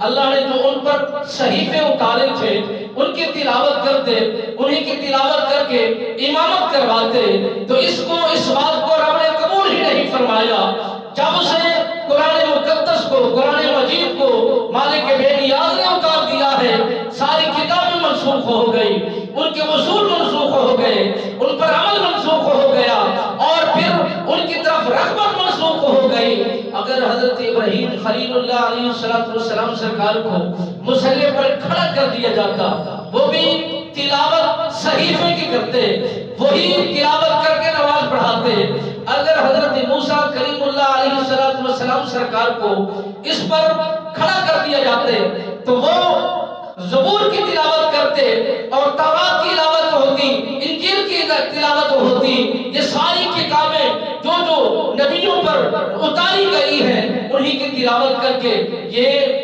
اللہ نے جو ان پر صحیفے اتارے تھے ان کی تلاوت کرتے، انہیں کی تلاوت کر کے امامت کرواتے، تو اس بات کو رب نے قبول ہی نہیں فرمایا۔ جب سے قرآن مقدس کو، قرآن مجید کو مالک بے نیاز نے اتار دیا ہے، ساری کتابیں منسوخ ہو گئی، ان کے اصول منسوخ ہو گئے، ان پر عمل منسوخ ہو گیا، اور پھر ان کی طرف رغبت منسوخ ہو گئی۔ اگر حضرت ابراہیم خلیل اللہ علیہ السلام سرکار کو مصلی پر کھڑا کر دیا جاتا، وہ بھی تلاوت صحیفے کی کرتے، وہی تلاوت کر کے نماز پڑھاتے۔ اگر حضرت موسیٰ کلیم اللہ علیہ السلام سرکار کو اس پر کھڑا کر دیا جاتے تو وہ زبور کی تلاوت کرتے، اور توراۃ کی تلاوت ہوتی، انجیل کی تلاوت ہوتی۔ یہ ساری کتابیں جو نبیوں پر اتاری گئی ہیں انہی کی تلاوت کر کے یہ